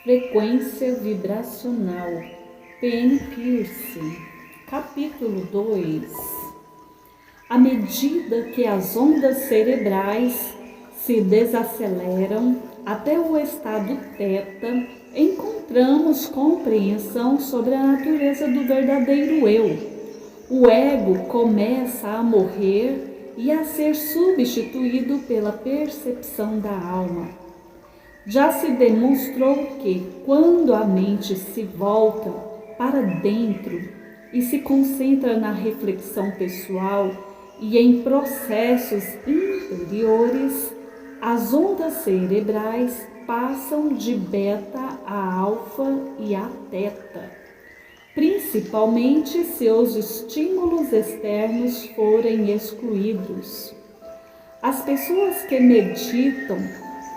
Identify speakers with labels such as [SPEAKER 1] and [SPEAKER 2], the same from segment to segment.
[SPEAKER 1] Frequência vibracional. Penn Pierce. Capítulo 2. À medida que as ondas cerebrais se desaceleram até o estado θ, encontramos compreensão sobre a natureza do verdadeiro eu. O ego começa a morrer e a ser substituído pela percepção da alma. Já se demonstrou que, quando a mente se volta para dentro e se concentra na reflexão pessoal e em processos interiores, as ondas cerebrais passam de beta a alfa e a teta, principalmente se os estímulos externos forem excluídos. As pessoas que meditam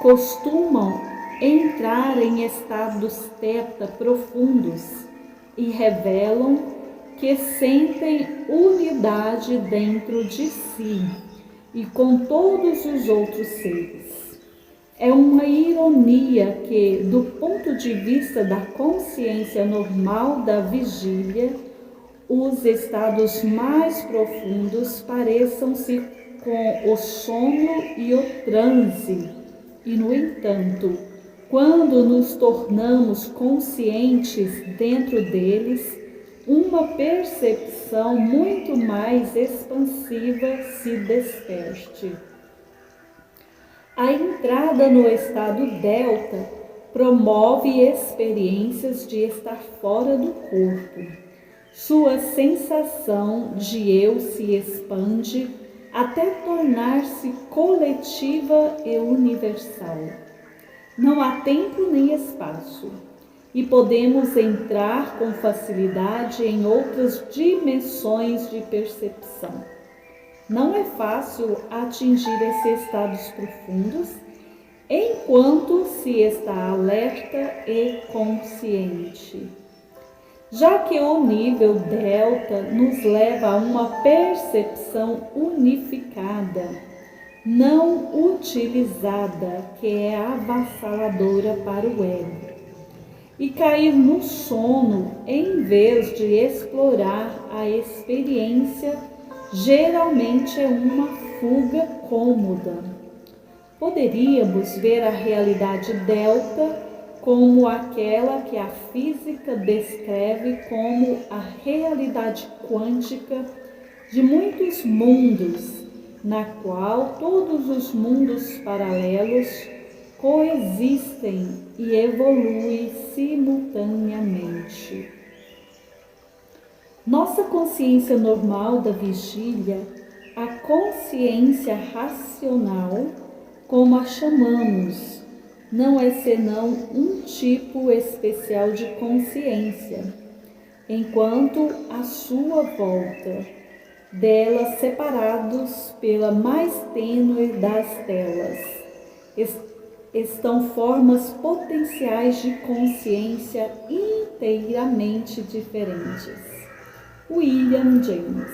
[SPEAKER 1] costumam entrar em estados θ profundos e revelam que sentem unidade dentro de si e com todos os outros seres. É uma ironia que, do ponto de vista da consciência normal da vigília, os estados mais profundos pareçam-se com o sono e o transe. E, no entanto, quando nos tornamos conscientes dentro deles, uma percepção muito mais expansiva se desperte. A entrada no estado delta promove experiências de estar fora do corpo. Sua sensação de eu se expande até tornar-se coletiva e universal. Não há tempo nem espaço, e podemos entrar com facilidade em outras dimensões de percepção. Não é fácil atingir esses estados profundos enquanto se está alerta e consciente, já que o nível delta nos leva a uma percepção unificada, não utilizada, que é avassaladora para o ego. E cair no sono, em vez de explorar a experiência, geralmente é uma fuga cômoda. Poderíamos ver a realidade delta como aquela que a física descreve como a realidade quântica de muitos mundos, na qual todos os mundos paralelos coexistem e evoluem simultaneamente. Nossa consciência normal da vigília, a consciência racional, como a chamamos, não é senão um tipo especial de consciência, enquanto à sua volta dela, separados pela mais tênue das telas, estão formas potenciais de consciência inteiramente diferentes. William James.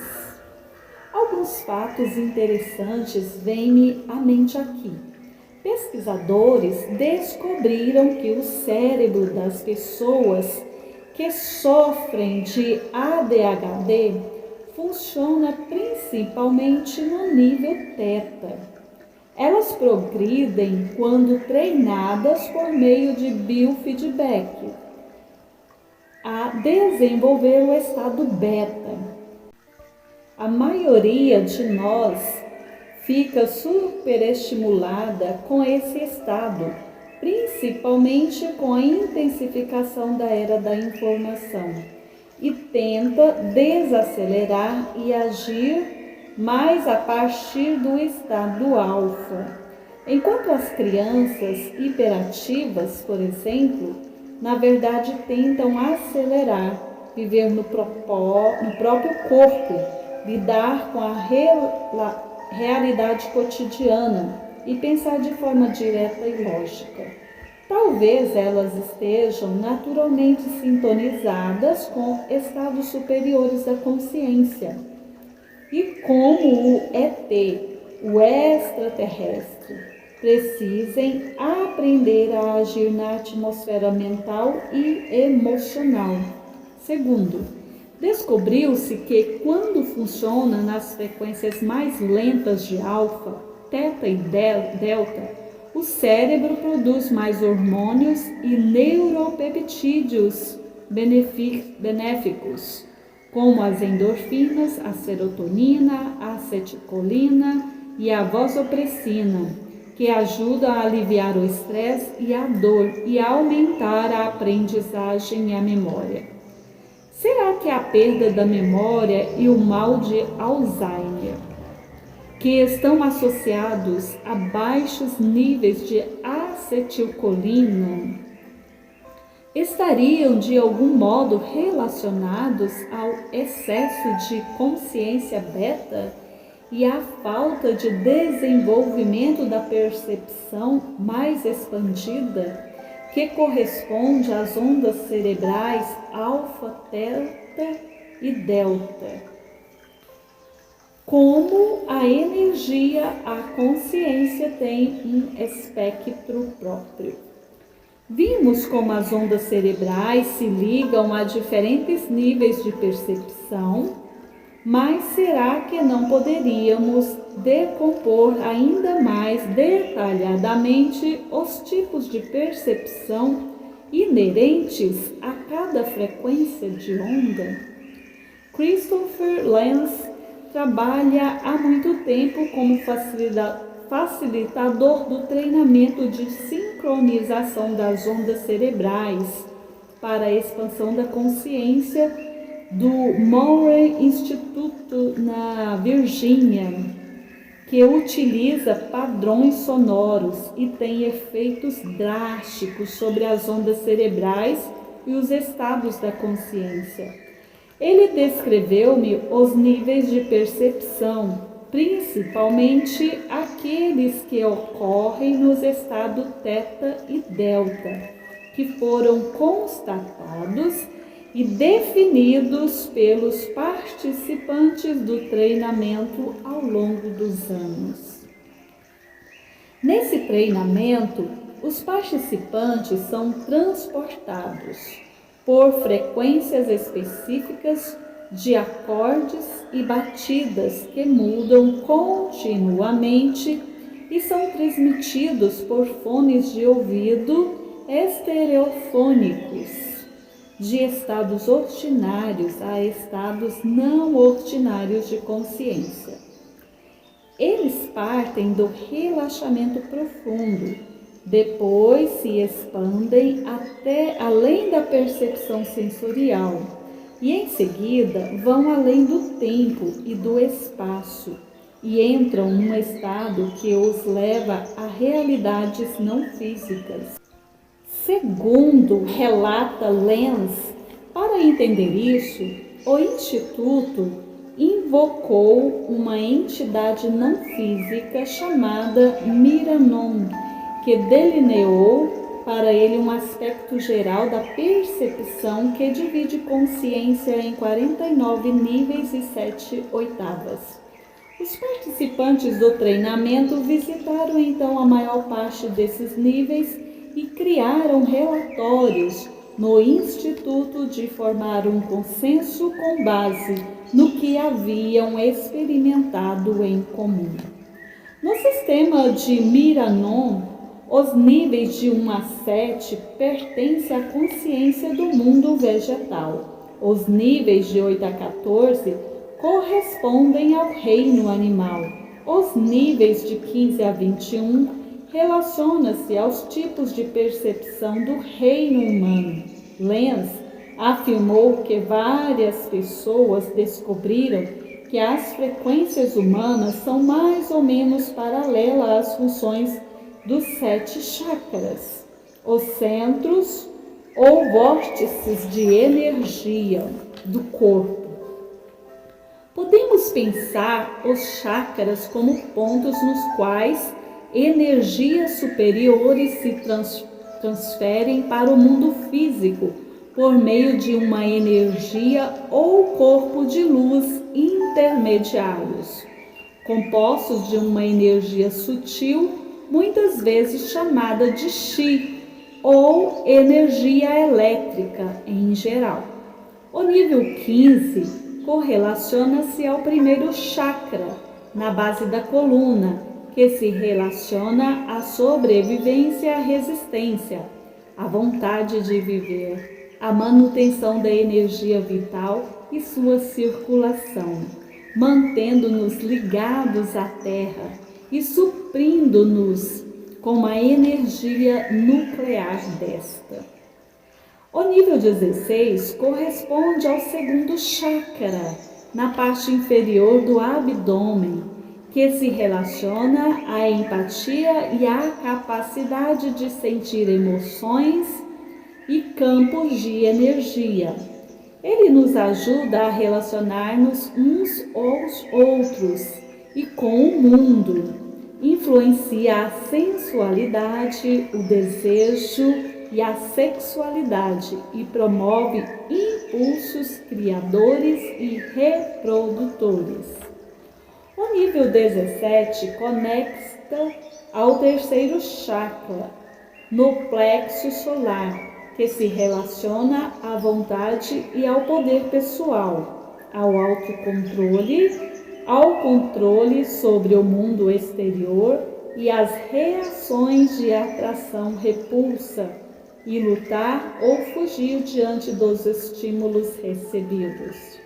[SPEAKER 1] Alguns fatos interessantes vêm-me à mente aqui. Pesquisadores descobriram que o cérebro das pessoas que sofrem de ADHD funciona principalmente no nível θ. Elas progridem quando treinadas por meio de biofeedback a desenvolver o estado beta. A maioria de nós fica superestimulada com esse estado, principalmente com a intensificação da era da informação, e tenta desacelerar e agir mais a partir do estado alfa. Enquanto as crianças hiperativas, por exemplo, na verdade tentam acelerar, viver no próprio corpo, lidar com a realidade cotidiana e pensar de forma direta e lógica. Talvez elas estejam naturalmente sintonizadas com estados superiores da consciência. E como o ET, o extraterrestre, precisem aprender a agir na atmosfera mental e emocional. Segundo, descobriu-se que quando funciona nas frequências mais lentas de alfa, teta e delta, o cérebro produz mais hormônios e neuropeptídeos benéficos, como as endorfinas, a serotonina, a acetilcolina e a vasopressina, que ajudam a aliviar o estresse e a dor e a aumentar a aprendizagem e a memória. Será que a perda da memória e o mal de Alzheimer, que estão associados a baixos níveis de acetilcolina, estariam de algum modo relacionados ao excesso de consciência beta e à falta de desenvolvimento da percepção mais expandida, que corresponde às ondas cerebrais alfa, teta e delta? Como a energia, a consciência tem um espectro próprio. Vimos como as ondas cerebrais se ligam a diferentes níveis de percepção, mas será que não poderíamos decompor ainda mais detalhadamente os tipos de percepção inerentes a cada frequência de onda? Christopher Lenz trabalha há muito tempo como facilitador do treinamento de sincronização das ondas cerebrais para a expansão da consciência do Murray Institute na Virgínia, que utiliza padrões sonoros e tem efeitos drásticos sobre as ondas cerebrais e os estados da consciência. Ele descreveu-me os níveis de percepção, principalmente aqueles que ocorrem nos estados teta e delta, que foram constatados e definidos pelos participantes do treinamento ao longo dos anos. Nesse treinamento, os participantes são transportados por frequências específicas de acordes e batidas que mudam continuamente e são transmitidos por fones de ouvido estereofônicos, de estados ordinários a estados não ordinários de consciência. Eles partem do relaxamento profundo, depois se expandem até além da percepção sensorial e em seguida vão além do tempo e do espaço e entram num estado que os leva a realidades não físicas. Segundo relata Lenz, para entender isso, o Instituto invocou uma entidade não física chamada Miranon, que delineou para ele um aspecto geral da percepção que divide consciência em 49 níveis e 7 oitavas. Os participantes do treinamento visitaram então a maior parte desses níveis e criaram relatórios no Instituto de formar um consenso com base no que haviam experimentado em comum. No sistema de Miranon, os níveis de 1 a 7 pertencem à consciência do mundo vegetal. Os níveis de 8 a 14 correspondem ao reino animal. Os níveis de 15 a 21 relaciona-se aos tipos de percepção do reino humano. Lenz afirmou que várias pessoas descobriram que as frequências humanas são mais ou menos paralelas às funções dos 7 chakras, os centros ou vórtices de energia do corpo. Podemos pensar os chakras como pontos nos quais energias superiores se transferem para o mundo físico por meio de uma energia ou corpo de luz intermediários, compostos de uma energia sutil muitas vezes chamada de chi ou energia elétrica em geral. O nível 15 correlaciona-se ao primeiro chakra, na base da coluna, que se relaciona à sobrevivência e à resistência, à vontade de viver, à manutenção da energia vital e sua circulação, mantendo-nos ligados à Terra e suprindo-nos com a energia nuclear desta. O nível 16 corresponde ao segundo chakra, na parte inferior do abdômen, que se relaciona à empatia e à capacidade de sentir emoções e campos de energia. Ele nos ajuda a relacionar-nos uns aos outros e com o mundo. Influencia a sensualidade, o desejo e a sexualidade e promove impulsos criadores e reprodutores. O nível 17 conecta ao terceiro chakra, no plexo solar, que se relaciona à vontade e ao poder pessoal, ao autocontrole, ao controle sobre o mundo exterior e às reações de atração-repulsa, e lutar ou fugir diante dos estímulos recebidos.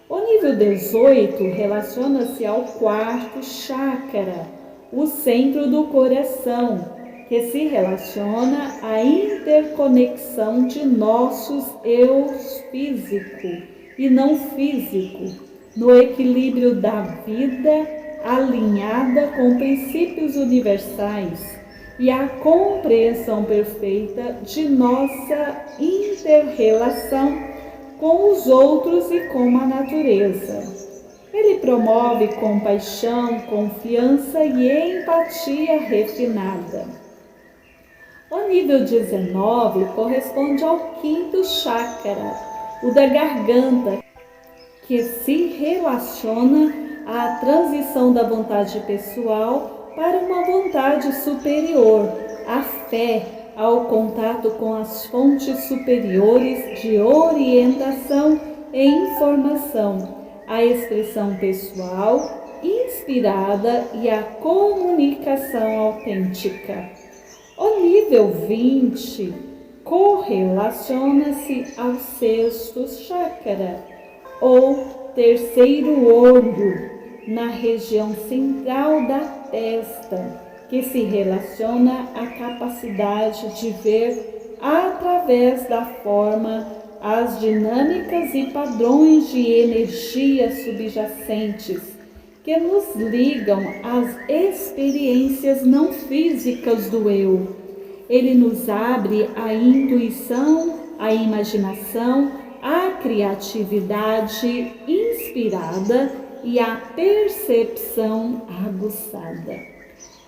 [SPEAKER 1] O nível 18 relaciona-se ao quarto chakra, o centro do coração, que se relaciona à interconexão de nossos eus físico e não físico, no equilíbrio da vida alinhada com princípios universais e a compreensão perfeita de nossa inter-relação com os outros e com a natureza. Ele promove compaixão, confiança e empatia refinada. O nível 19 corresponde ao quinto chakra, o da garganta, que se relaciona à transição da vontade pessoal para uma vontade superior, a fé, ao contato com as fontes superiores de orientação e informação, a expressão pessoal inspirada e a comunicação autêntica. O nível 20 correlaciona-se ao sexto chakra, ou terceiro olho, na região central da testa, que se relaciona à capacidade de ver através da forma as dinâmicas e padrões de energia subjacentes que nos ligam às experiências não físicas do eu. Ele nos abre a intuição, a imaginação, a criatividade inspirada e a percepção aguçada.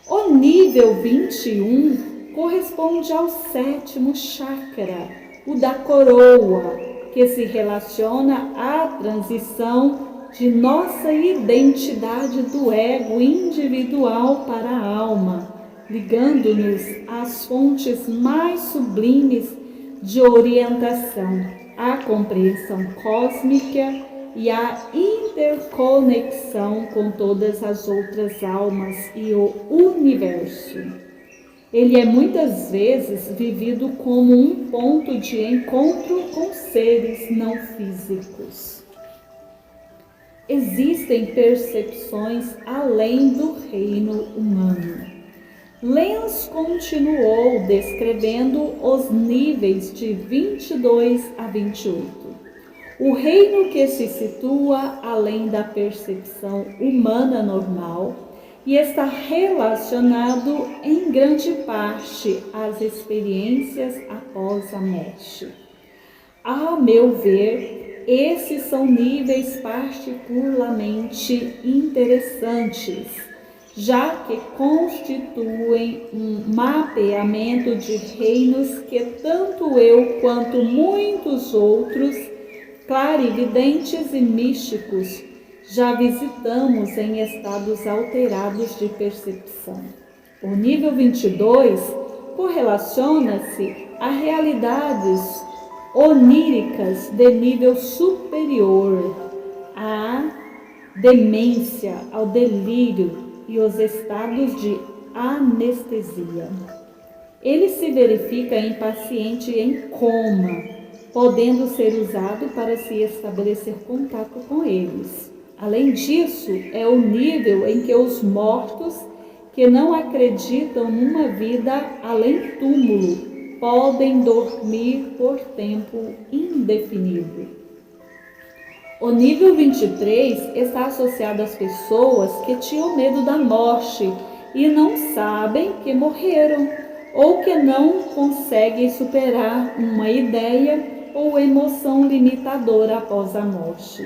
[SPEAKER 1] O nível 21 corresponde ao sétimo chakra, o da coroa, que se relaciona à transição de nossa identidade do ego individual para a alma, ligando-nos às fontes mais sublimes de orientação, à compreensão cósmica e à interconexão com todas as outras almas e o universo. Ele é muitas vezes vivido como um ponto de encontro com seres não físicos. Existem percepções além do reino humano. Lenz continuou descrevendo os níveis de 22 a 28. O reino que se situa além da percepção humana normal e está relacionado em grande parte às experiências após a morte. A meu ver, esses são níveis particularmente interessantes, já que constituem um mapeamento de reinos que tanto eu quanto muitos outros clarividentes e místicos já visitamos em estados alterados de percepção. O nível 22 correlaciona-se a realidades oníricas de nível superior, à demência, ao delírio e os estados de anestesia. Ele se verifica em paciente em coma, podendo ser usado para se estabelecer contato com eles. Além disso, é o nível em que os mortos que não acreditam numa vida além túmulo podem dormir por tempo indefinido. O nível 23 está associado às pessoas que tinham medo da morte e não sabem que morreram, ou que não conseguem superar uma ideia ou emoção limitadora após a morte.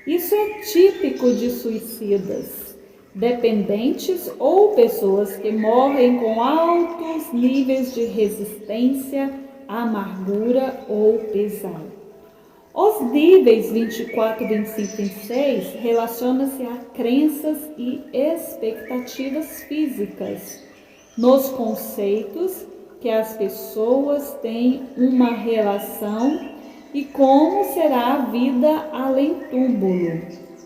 [SPEAKER 1] Isso é típico de suicidas, dependentes ou pessoas que morrem com altos níveis de resistência, amargura ou pesar. Os níveis 24, 25 e 26 relacionam-se a crenças e expectativas físicas, nos conceitos que as pessoas têm uma relação e como será a vida além túmulo.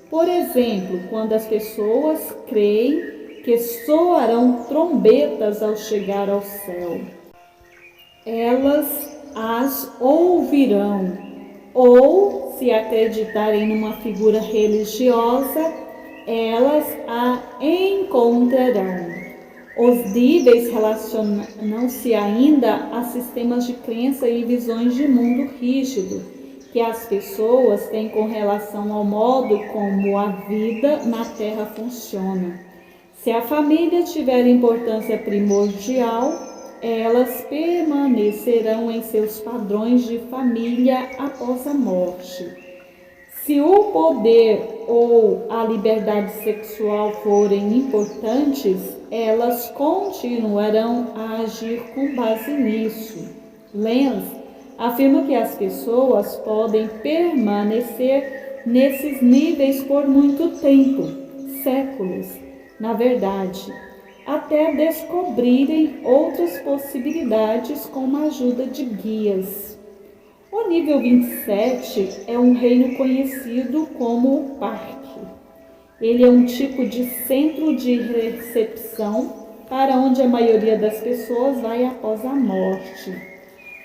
[SPEAKER 1] Por exemplo, quando as pessoas creem que soarão trombetas ao chegar ao céu, elas as ouvirão, ou se acreditarem numa figura religiosa, elas a encontrarão. Os níveis relacionam-se ainda a sistemas de crença e visões de mundo rígido que as pessoas têm com relação ao modo como a vida na Terra funciona. Se a família tiver importância primordial, elas permanecerão em seus padrões de família após a morte. Se o poder ou a liberdade sexual forem importantes, elas continuarão a agir com base nisso. Lenz afirma que as pessoas podem permanecer nesses níveis por muito tempo, séculos, na verdade, até descobrirem outras possibilidades com a ajuda de guias. O nível 27 é um reino conhecido como o parque. Ele é um tipo de centro de recepção para onde a maioria das pessoas vai após a morte.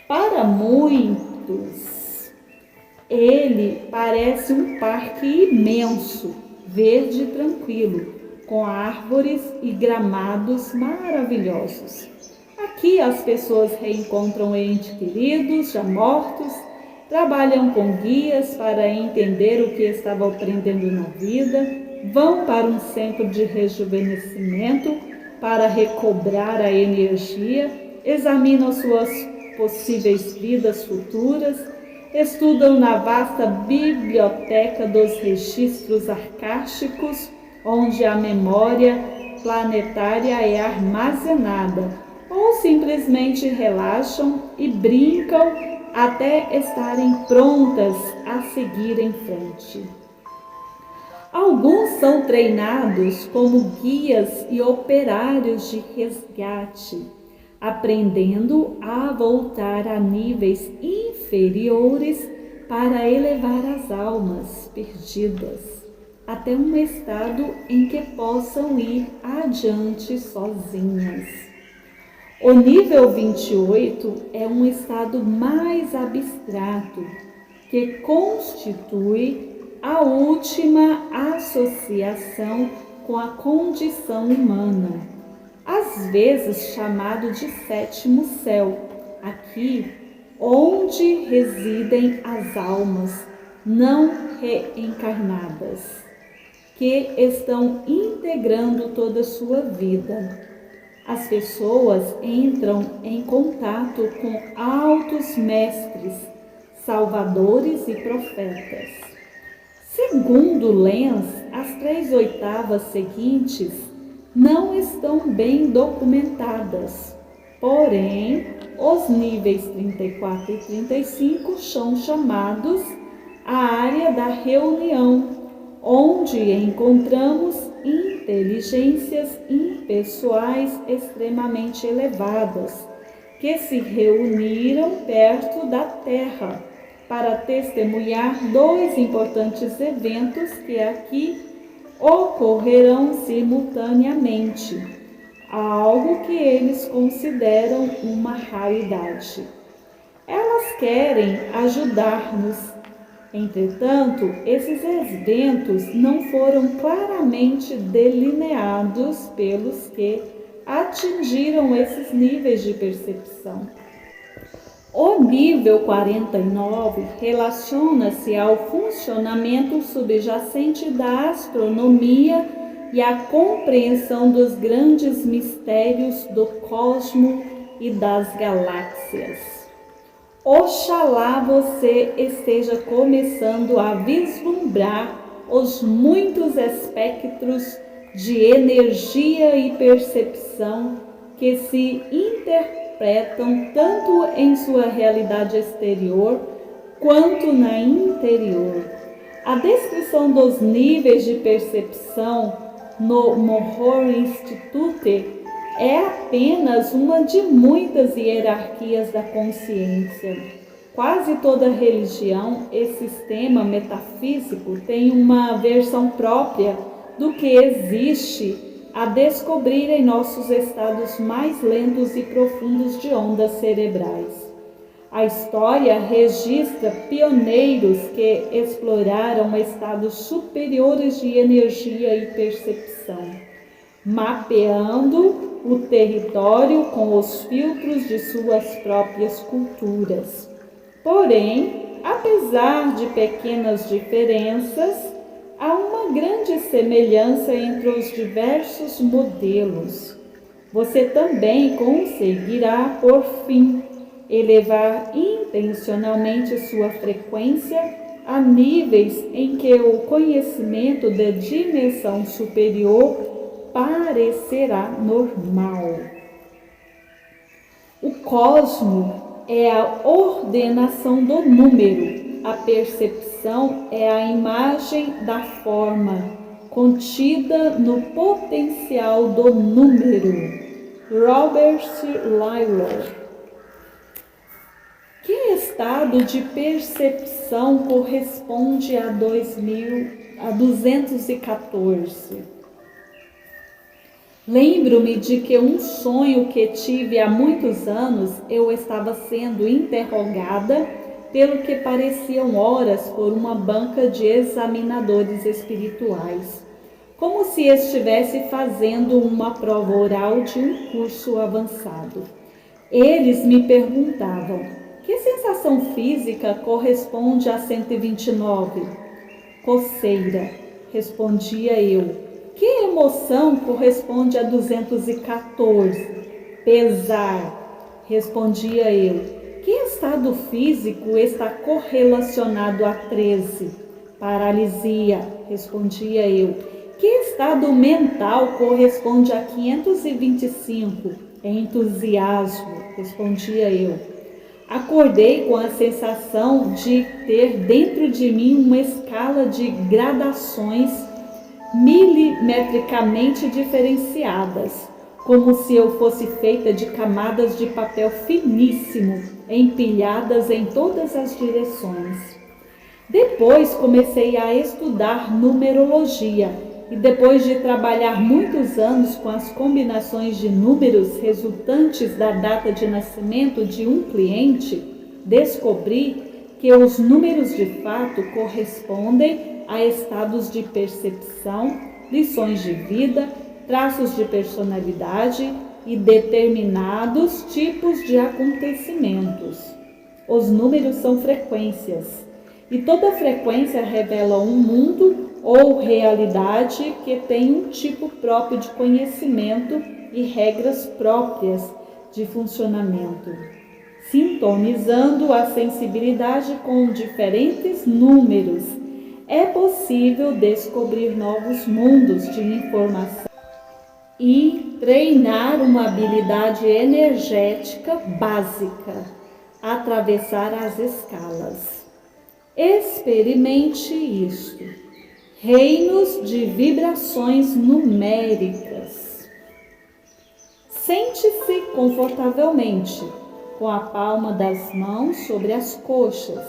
[SPEAKER 1] Para muitos, ele parece um parque imenso, verde e tranquilo, com árvores e gramados maravilhosos. Aqui as pessoas reencontram entes queridos, já mortos, trabalham com guias para entender o que estavam aprendendo na vida, vão para um centro de rejuvenescimento para recobrar a energia, examinam suas possíveis vidas futuras, estudam na vasta biblioteca dos registros arcásticos, onde a memória planetária é armazenada, ou simplesmente relaxam e brincam até estarem prontas a seguir em frente. Alguns são treinados como guias e operários de resgate, aprendendo a voltar a níveis inferiores para elevar as almas perdidas até um estado em que possam ir adiante sozinhas. O nível 28 é um estado mais abstrato, que constitui a última associação com a condição humana, às vezes chamado de sétimo céu, aqui onde residem as almas não reencarnadas, que estão integrando toda a sua vida. As pessoas entram em contato com altos mestres, salvadores e profetas. Segundo Lenz, as 3/8 seguintes não estão bem documentadas, porém, os níveis 34 e 35 são chamados a área da reunião, onde encontramos inteligências impessoais extremamente elevadas, que se reuniram perto da Terra para testemunhar dois importantes eventos que aqui ocorrerão simultaneamente, algo que eles consideram uma raridade. Elas querem ajudar-nos. Entretanto, esses eventos não foram claramente delineados pelos que atingiram esses níveis de percepção. O nível 49 relaciona-se ao funcionamento subjacente da astronomia e à compreensão dos grandes mistérios do cosmos e das galáxias. Oxalá você esteja começando a vislumbrar os muitos espectros de energia e percepção que se interpretam tanto em sua realidade exterior quanto na interior. A descrição dos níveis de percepção no Mohor Institute é apenas uma de muitas hierarquias da consciência. Quase toda religião e sistema metafísico tem uma versão própria do que existe a descobrir em nossos estados mais lentos e profundos de ondas cerebrais. A história registra pioneiros que exploraram estados superiores de energia e percepção, mapeando o território com os filtros de suas próprias culturas. Porém, apesar de pequenas diferenças, há uma grande semelhança entre os diversos modelos. Você também conseguirá, por fim, elevar intencionalmente sua frequência a níveis em que o conhecimento da dimensão superior parecerá normal. O cosmo é a ordenação do número, a percepção é a imagem da forma contida no potencial do número. Robert Lyle. Que estado de percepção corresponde a 214? Lembro-me de que um sonho que tive há muitos anos, eu estava sendo interrogada pelo que pareciam horas por uma banca de examinadores espirituais, como se estivesse fazendo uma prova oral de um curso avançado. Eles me perguntavam: que sensação física corresponde a 129? Coceira, respondia eu. Que emoção corresponde a 214? Pesar, respondia eu. Que estado físico está correlacionado a 13? Paralisia, respondia eu. Que estado mental corresponde a 525? Entusiasmo, respondia eu. Acordei com a sensação de ter dentro de mim uma escala de gradações milimetricamente diferenciadas, como se eu fosse feita de camadas de papel finíssimo, empilhadas em todas as direções. Depois comecei a estudar numerologia e depois de trabalhar muitos anos com as combinações de números resultantes da data de nascimento de um cliente, descobri que os números de fato correspondem a estados de percepção, lições de vida, traços de personalidade e determinados tipos de acontecimentos. Os números são frequências, e toda frequência revela um mundo ou realidade que tem um tipo próprio de conhecimento e regras próprias de funcionamento. Sintonizando a sensibilidade com diferentes números, é possível descobrir novos mundos de informação e treinar uma habilidade energética básica, atravessar as escalas. Experimente isto. reinos de vibrações numéricas. Sente-se confortavelmente, com a palma das mãos sobre as coxas,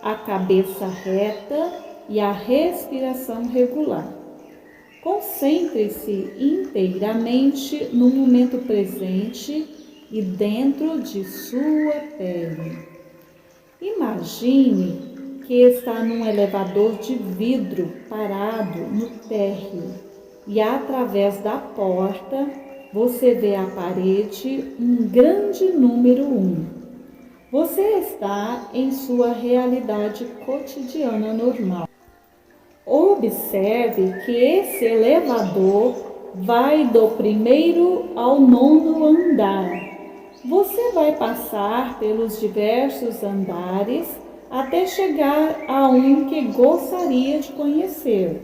[SPEAKER 1] a cabeça reta e a respiração regular. Concentre-se inteiramente no momento presente e dentro de sua pele. Imagine que está num elevador de vidro parado no térreo e através da porta você vê à parede um grande número 1. Você está em sua realidade cotidiana normal. Observe que esse elevador vai do primeiro ao 9º andar. Você vai passar pelos diversos andares até chegar a um que gostaria de conhecer.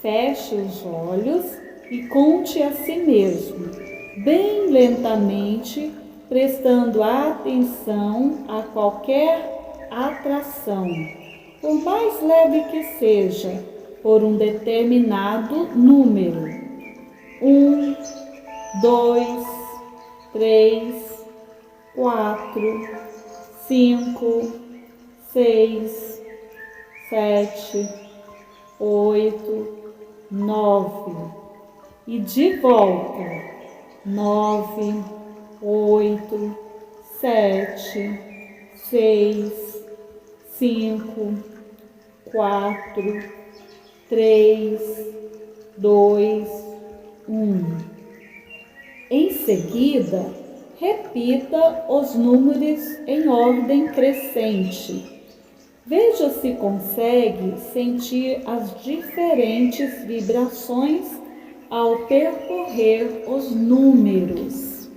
[SPEAKER 1] Feche os olhos e conte a si mesmo, bem lentamente, prestando atenção a qualquer atração, por mais leve que seja, por um determinado número. 1, 2, 3, 4, 5, 6, 7, 8, 9. E de volta. 9, 8, 7, 6, 5, 4, 3, 2, 1. Em seguida, repita os números em ordem crescente. Veja se consegue sentir as diferentes vibrações ao percorrer os números.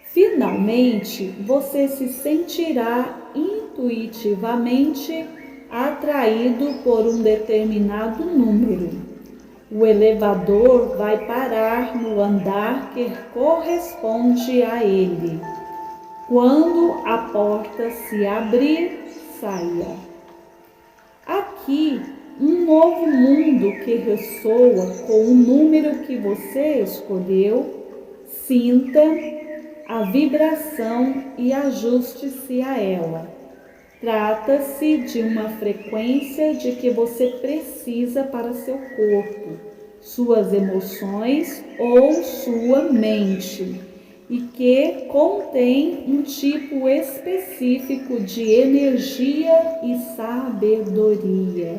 [SPEAKER 1] Finalmente, você se sentirá intuitivamente atraído por um determinado número. O elevador vai parar no andar que corresponde a ele. Quando a porta se abrir, saia. Aqui, um novo mundo que ressoa com o número que você escolheu. Sinta a vibração e ajuste-se a ela. Trata-se de uma frequência de que você precisa para seu corpo, suas emoções ou sua mente, e que contém um tipo específico de energia e sabedoria.